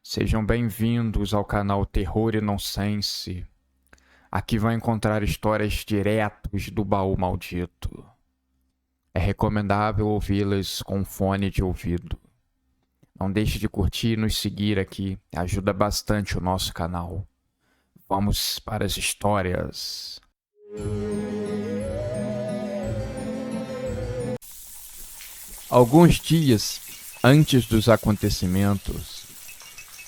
Sejam bem-vindos ao canal Terror e Nonsense. Aqui vão encontrar histórias diretos do baú maldito. É recomendável ouvi-las com fone de ouvido. Não deixe de curtir e nos seguir aqui, ajuda bastante o nosso canal. Vamos para as histórias. Alguns dias antes dos acontecimentos,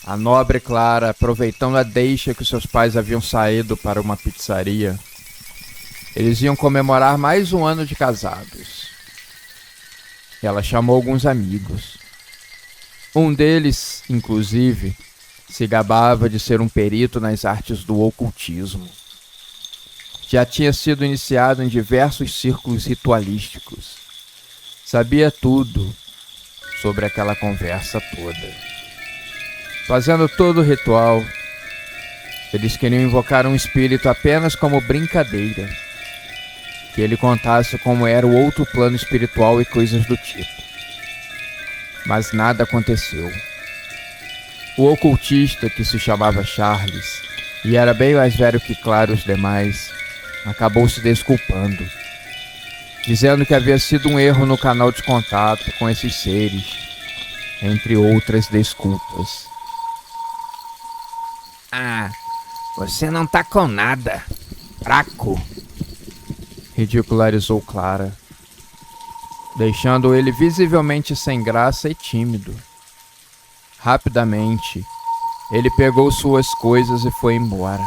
a nobre Clara, aproveitando a deixa que seus pais haviam saído para uma pizzaria, eles iam comemorar mais um ano de casados. Ela chamou alguns amigos. Um deles, inclusive, se gabava de ser um perito nas artes do ocultismo. Já tinha sido iniciado em diversos círculos ritualísticos. Sabia tudo sobre aquela conversa toda. Fazendo todo o ritual, eles queriam invocar um espírito apenas como brincadeira, que ele contasse como era o outro plano espiritual e coisas do tipo. Mas nada aconteceu. O ocultista, que se chamava Charles, e era bem mais velho que Clara e os demais, acabou se desculpando, dizendo que havia sido um erro no canal de contato com esses seres, entre outras desculpas. Ah, você não tá com nada, fraco, ridicularizou Clara, deixando ele visivelmente sem graça e tímido. Rapidamente, ele pegou suas coisas e foi embora,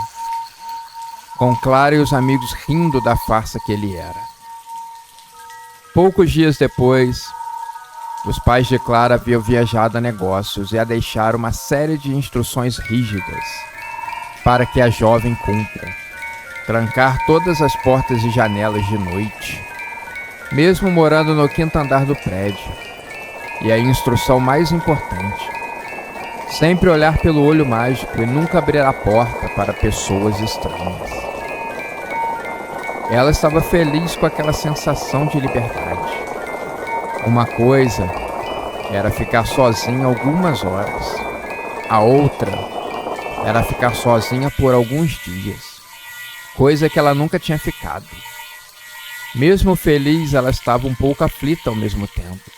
com Clara e os amigos rindo da farsa que ele era. Poucos dias depois, os pais de Clara haviam viajado a negócios e a deixaram uma série de instruções rígidas para que a jovem cumpra: trancar todas as portas e janelas de noite, mesmo morando no quinto andar do prédio. E a instrução mais importante: sempre olhar pelo olho mágico e nunca abrir a porta para pessoas estranhas. Ela estava feliz com aquela sensação de liberdade. Uma coisa era ficar sozinha algumas horas, a outra era ficar sozinha por alguns dias, coisa que ela nunca tinha ficado. Mesmo feliz, ela estava um pouco aflita ao mesmo tempo.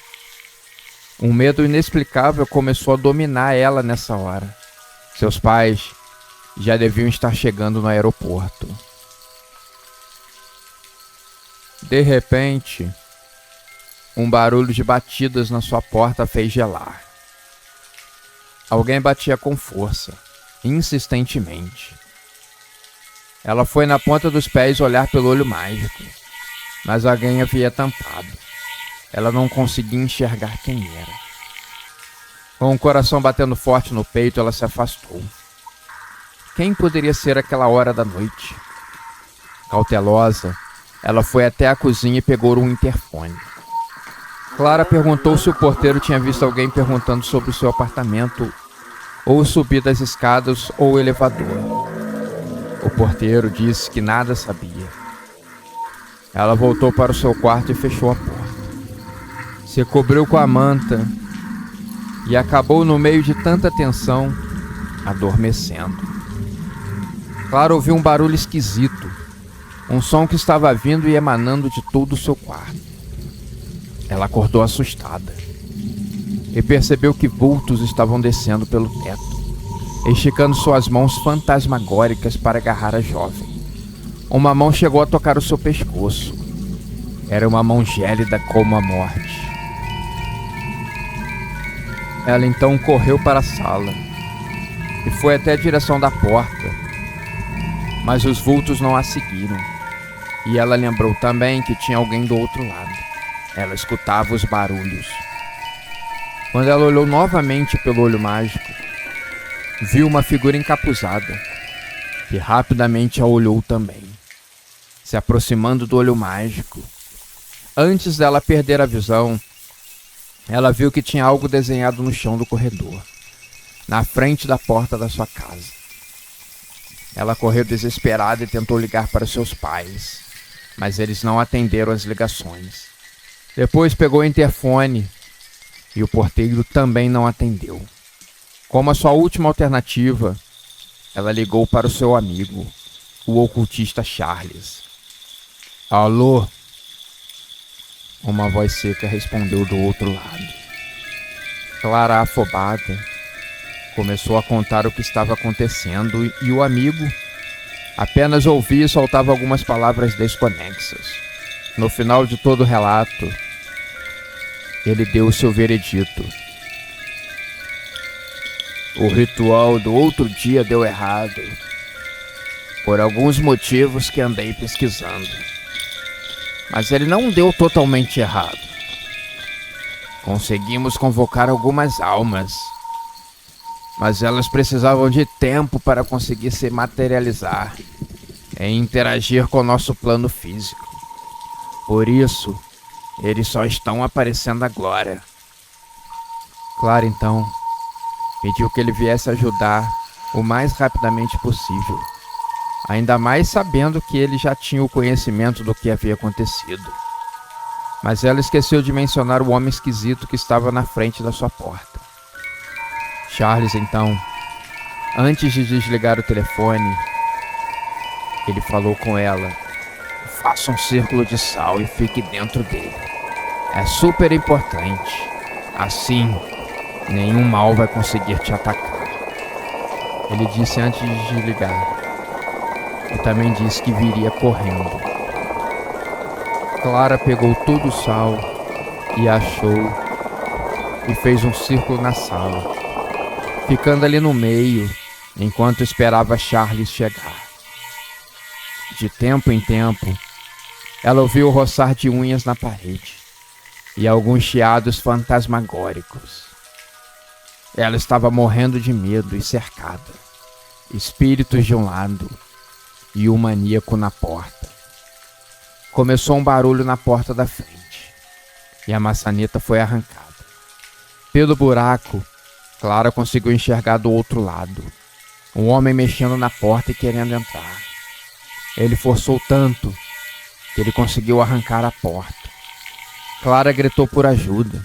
Um medo inexplicável começou a dominar ela nessa hora. Seus pais já deviam estar chegando no aeroporto. De repente, um barulho de batidas na sua porta fez gelar. Alguém batia com força, insistentemente. Ela foi na ponta dos pés olhar pelo olho mágico, mas alguém havia tampado. Ela não conseguia enxergar quem era. Com o coração batendo forte no peito, ela se afastou. Quem poderia ser aquela hora da noite? Cautelosa, ela foi até a cozinha e pegou um interfone. Clara perguntou se o porteiro tinha visto alguém perguntando sobre o seu apartamento, ou subir das escadas ou o elevador. O porteiro disse que nada sabia. Ela voltou para o seu quarto e fechou a porta. Se cobriu com a manta e acabou, no meio de tanta tensão, adormecendo. Clara ouviu um barulho esquisito, um som que estava vindo e emanando de todo o seu quarto. Ela acordou assustada e percebeu que vultos estavam descendo pelo teto, esticando suas mãos fantasmagóricas para agarrar a jovem. Uma mão chegou a tocar o seu pescoço. Era uma mão gélida como a morte. Ela então correu para a sala e foi até a direção da porta, mas os vultos não a seguiram. E ela lembrou também que tinha alguém do outro lado. Ela escutava os barulhos. Quando ela olhou novamente pelo olho mágico, viu uma figura encapuzada, que rapidamente a olhou também, se aproximando do olho mágico. Antes dela perder a visão, ela viu que tinha algo desenhado no chão do corredor, na frente da porta da sua casa. Ela correu desesperada e tentou ligar para seus pais, mas eles não atenderam as ligações. Depois pegou o interfone e o porteiro também não atendeu. Como a sua última alternativa, ela ligou para o seu amigo, o ocultista Charles. Alô? Uma voz seca respondeu do outro lado. Clara, afobada, começou a contar o que estava acontecendo e o amigo apenas ouvia e soltava algumas palavras desconexas. No final de todo o relato, ele deu o seu veredito. O ritual do outro dia deu errado, por alguns motivos que andei pesquisando. Mas ele não deu totalmente errado. Conseguimos convocar algumas almas, mas elas precisavam de tempo para conseguir se materializar e interagir com o nosso plano físico. Por isso, eles só estão aparecendo agora. Clara, então, pediu que ele viesse ajudar o mais rapidamente possível, ainda mais sabendo que ele já tinha o conhecimento do que havia acontecido. Mas ela esqueceu de mencionar o homem esquisito que estava na frente da sua porta. Charles, então, antes de desligar o telefone, ele falou com ela: faça um círculo de sal e fique dentro dele. É super importante. Assim, nenhum mal vai conseguir te atacar. Ele disse antes de desligar. E também disse que viria correndo. Clara pegou todo o sal e achou e fez um círculo na sala, ficando ali no meio enquanto esperava Charles chegar. De tempo em tempo, ela ouviu o roçar de unhas na parede e alguns chiados fantasmagóricos. Ela estava morrendo de medo e cercada. Espíritos de um lado e o maníaco na porta. Começou um barulho na porta da frente e a maçaneta foi arrancada. Pelo buraco, Clara conseguiu enxergar do outro lado um homem mexendo na porta e querendo entrar. Ele forçou tanto que ele conseguiu arrancar a porta. Clara gritou por ajuda.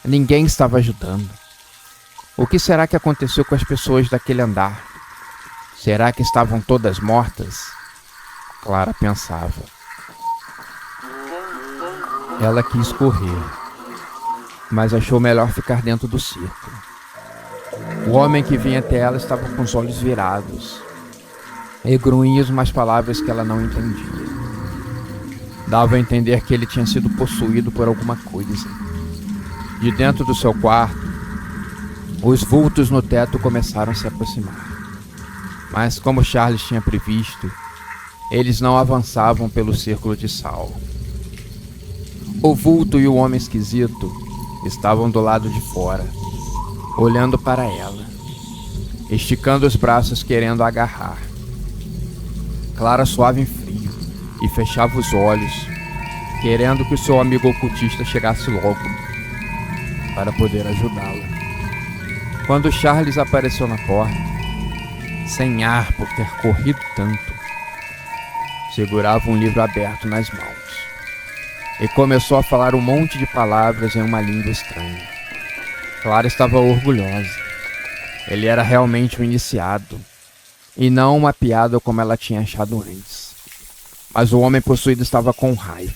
Ninguém estava ajudando. O que será que aconteceu com as pessoas daquele andar? Será que estavam todas mortas? Clara pensava. Ela quis correr, mas achou melhor ficar dentro do círculo. O homem que vinha até ela estava com os olhos virados e grunhiam umas palavras que ela não entendia. Dava a entender que ele tinha sido possuído por alguma coisa. De dentro do seu quarto, os vultos no teto começaram a se aproximar. Mas como Charles tinha previsto, eles não avançavam pelo círculo de sal. O vulto e o homem esquisito estavam do lado de fora, olhando para ela, esticando os braços querendo agarrar. Clara suava em frio e fechava os olhos, querendo que o seu amigo ocultista chegasse logo para poder ajudá-la. Quando Charles apareceu na porta, sem ar por ter corrido tanto, segurava um livro aberto nas mãos e começou a falar um monte de palavras em uma língua estranha. Clara estava orgulhosa. Ele era realmente um iniciado e não uma piada como ela tinha achado antes. Mas o homem possuído estava com raiva.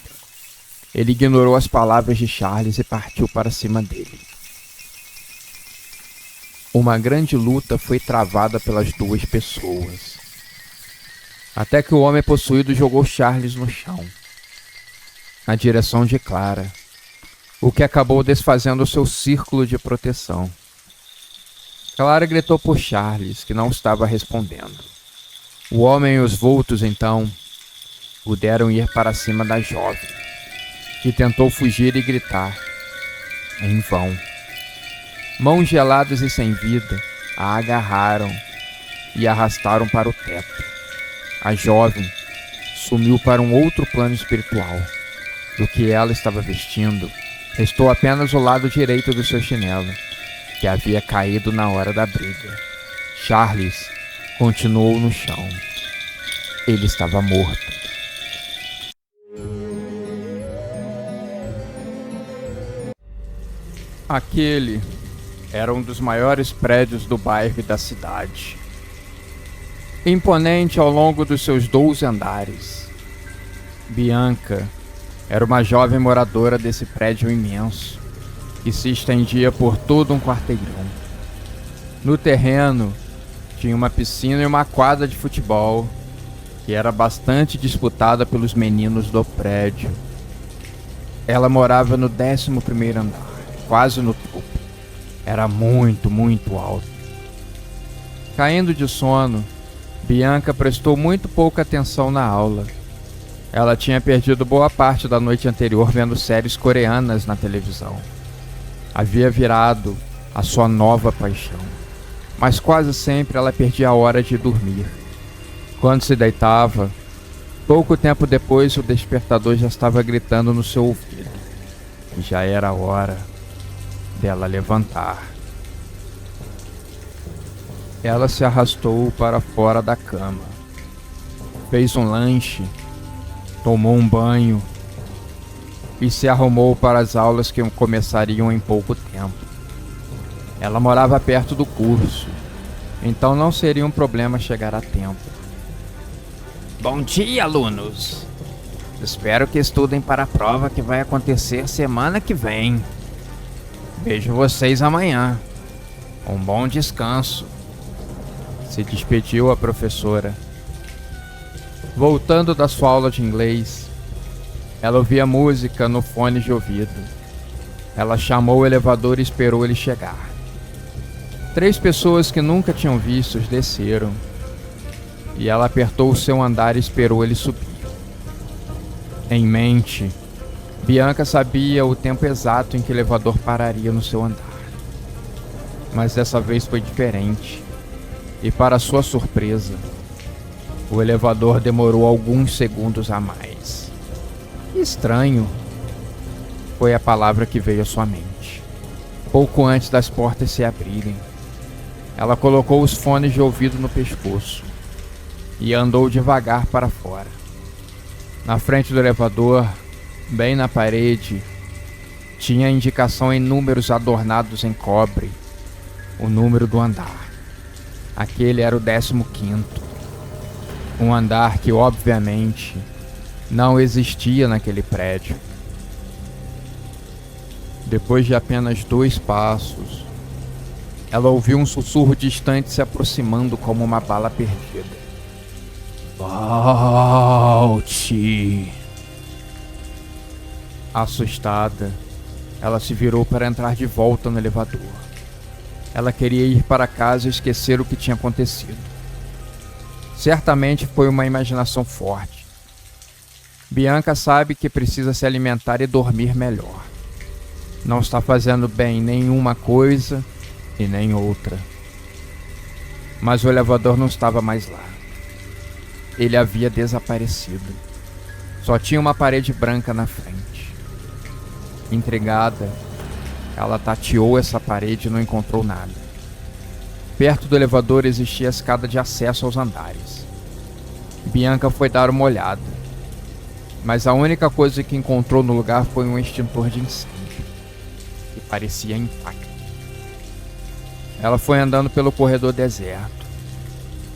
Ele ignorou as palavras de Charles e partiu para cima dele. Uma grande luta foi travada pelas duas pessoas, até que o homem possuído jogou Charles no chão, na direção de Clara, o que acabou desfazendo o seu círculo de proteção. Clara gritou por Charles, que não estava respondendo. O homem e os vultos, então, puderam ir para cima da jovem, que tentou fugir e gritar, em vão. Mãos geladas e sem vida a agarraram e arrastaram para o teto. A jovem sumiu para um outro plano espiritual. Do que ela estava vestindo, restou apenas o lado direito do seu chinelo, que havia caído na hora da briga. Charles continuou no chão. Ele estava morto. Aquele Era um dos maiores prédios do bairro e da cidade. Imponente ao longo dos seus 12 andares. Bianca era uma jovem moradora desse prédio imenso, que se estendia por todo um quarteirão. No terreno, tinha uma piscina e uma quadra de futebol, que era bastante disputada pelos meninos do prédio. Ela morava no 11º andar, quase no topo. Era muito, muito alto. Caindo de sono, Bianca prestou muito pouca atenção na aula. Ela tinha perdido boa parte da noite anterior vendo séries coreanas na televisão. Havia virado a sua nova paixão. Mas quase sempre ela perdia a hora de dormir. Quando se deitava, pouco tempo depois o despertador já estava gritando no seu ouvido. E já era hora dela levantar. Ela se arrastou para fora da cama. Fez um lanche, tomou um banho e se arrumou para as aulas que começariam em pouco tempo. Ela morava perto do curso, então não seria um problema chegar a tempo. Bom dia, alunos. Espero que estudem para a prova que vai acontecer semana que vem. Vejo vocês amanhã. Um bom descanso. Se despediu a professora. Voltando da sua aula de inglês, ela ouvia música no fone de ouvido. Ela chamou o elevador e esperou ele chegar. 3 pessoas que nunca tinham visto desceram. E ela apertou o seu andar e esperou ele subir. Em mente, Bianca sabia o tempo exato em que o elevador pararia no seu andar. Mas dessa vez foi diferente. E para sua surpresa, o elevador demorou alguns segundos a mais. Estranho, foi a palavra que veio à sua mente. Pouco antes das portas se abrirem, ela colocou os fones de ouvido no pescoço e andou devagar para fora. Na frente do elevador, bem na parede, tinha a indicação em números adornados em cobre, o número do andar. Aquele era o 15º, um andar que obviamente não existia naquele prédio. Depois de apenas 2 passos, ela ouviu um sussurro distante se aproximando como uma bala perdida. Volte! Assustada, ela se virou para entrar de volta no elevador. Ela queria ir para casa e esquecer o que tinha acontecido. Certamente foi uma imaginação forte. Bianca sabe que precisa se alimentar e dormir melhor. Não está fazendo bem nenhuma coisa e nem outra. Mas o elevador não estava mais lá. Ele havia desaparecido. Só tinha uma parede branca na frente. Intrigada, ela tateou essa parede e não encontrou nada. Perto do elevador existia a escada de acesso aos andares. Bianca foi dar uma olhada, mas a única coisa que encontrou no lugar foi um extintor de incêndio, que parecia intacto. Ela foi andando pelo corredor deserto.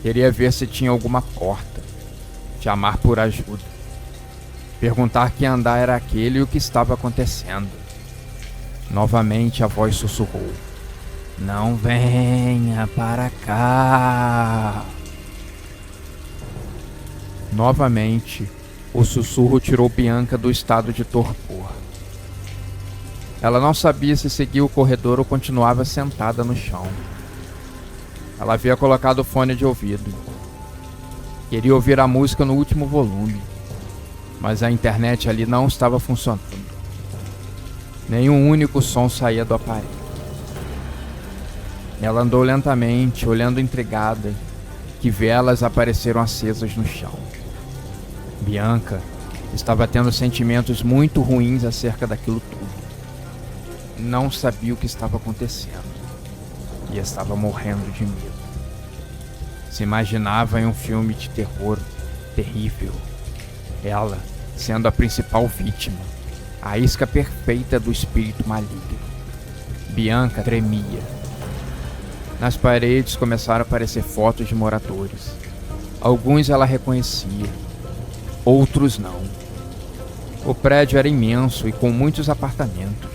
Queria ver se tinha alguma porta, chamar por ajuda, perguntar que andar era aquele e o que estava acontecendo. Novamente a voz sussurrou: "Não venha para cá." Novamente, o sussurro tirou Bianca do estado de torpor. Ela não sabia se seguia o corredor ou continuava sentada no chão. Ela havia colocado o fone de ouvido. Queria ouvir a música no último volume, mas a internet ali não estava funcionando. Nenhum único som saía do aparelho. Ela andou lentamente, olhando intrigada, que velas apareceram acesas no chão. Bianca estava tendo sentimentos muito ruins acerca daquilo tudo. Não sabia o que estava acontecendo e estava morrendo de medo. Se imaginava em um filme de terror terrível. Ela sendo a principal vítima, a isca perfeita do espírito maligno. Bianca tremia, Nas paredes começaram a aparecer fotos de moradores. Alguns ela reconhecia, outros não. O prédio era imenso e com muitos apartamentos.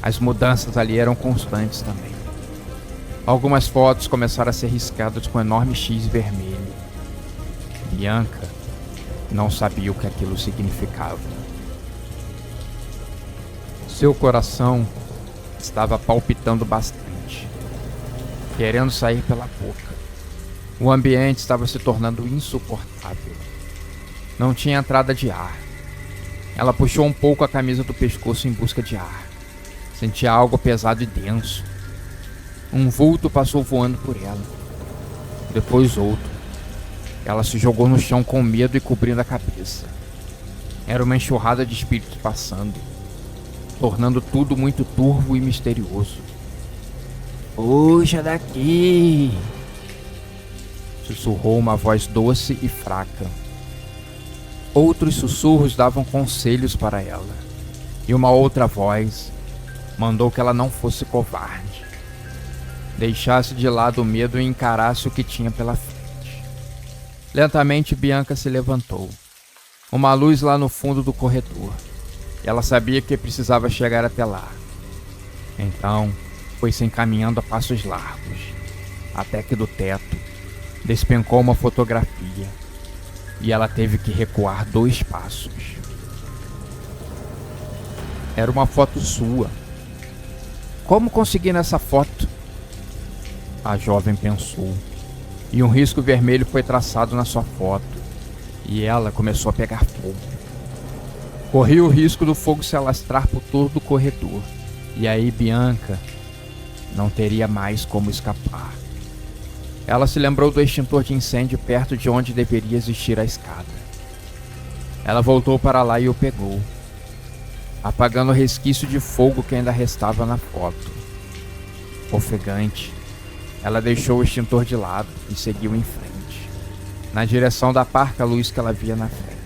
As mudanças ali eram constantes também. Algumas fotos começaram a ser riscadas com um enorme X vermelho. Bianca não sabia o que aquilo significava. Seu coração estava palpitando bastante, querendo sair pela boca. O ambiente estava se tornando insuportável. Não tinha entrada de ar. Ela puxou um pouco a camisa do pescoço em busca de ar. Sentia algo pesado e denso. Um vulto passou voando por ela. Depois outro. Ela se jogou no chão com medo e cobrindo a cabeça. Era uma enxurrada de espíritos passando, tornando tudo muito turvo e misterioso. Puxa daqui! Sussurrou uma voz doce e fraca. Outros sussurros davam conselhos para ela. E uma outra voz mandou que ela não fosse covarde. Deixasse de lado o medo e encarasse o que tinha pela frente. Lentamente, Bianca se levantou. Uma luz lá no fundo do corredor. Ela sabia que precisava chegar até lá. Então, foi se encaminhando a passos largos, até que do teto despencou uma fotografia, e ela teve que recuar 2 passos. Era uma foto sua. Como consegui nessa foto? A jovem pensou, e um risco vermelho foi traçado na sua foto, e ela começou a pegar fogo. Corria o risco do fogo se alastrar por todo o corredor, e aí Bianca não teria mais como escapar. Ela se lembrou do extintor de incêndio perto de onde deveria existir a escada. Ela voltou para lá e o pegou, apagando o resquício de fogo que ainda restava na foto. Ofegante, ela deixou o extintor de lado e seguiu em frente, na direção da parca luz que ela via na frente.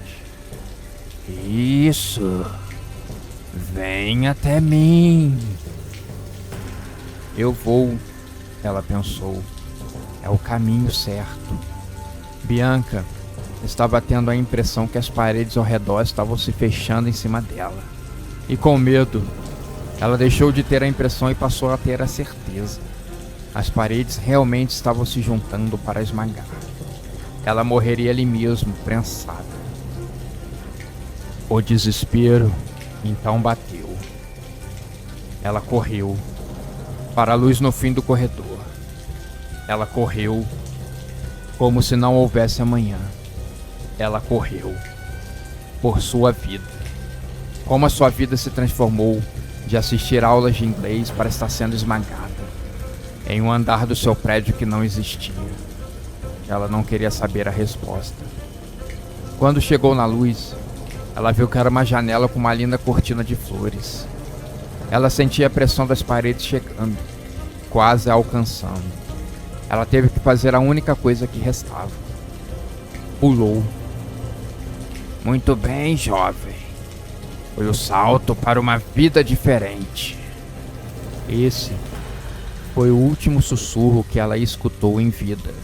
Isso! Vem até mim! Eu vou, ela pensou. É o caminho certo. Bianca estava tendo a impressão que as paredes ao redor estavam se fechando em cima dela. E com medo, ela deixou de ter a impressão e passou a ter a certeza. As paredes realmente estavam se juntando para esmagar. Ela morreria ali mesmo, prensada. O desespero então bateu. Ela correu para a luz no fim do corredor. Ela correu como se não houvesse amanhã. Ela correu por sua vida. Como a sua vida se transformou de assistir aulas de inglês para estar sendo esmagada em um andar do seu prédio que não existia. Ela não queria saber a resposta. Quando chegou na luz, ela viu que era uma janela com uma linda cortina de flores. Ela sentia a pressão das paredes chegando, quase a alcançando. Ela teve que fazer a única coisa que restava. Pulou. Muito bem, jovem. Foi o salto para uma vida diferente. Esse foi o último sussurro que ela escutou em vida.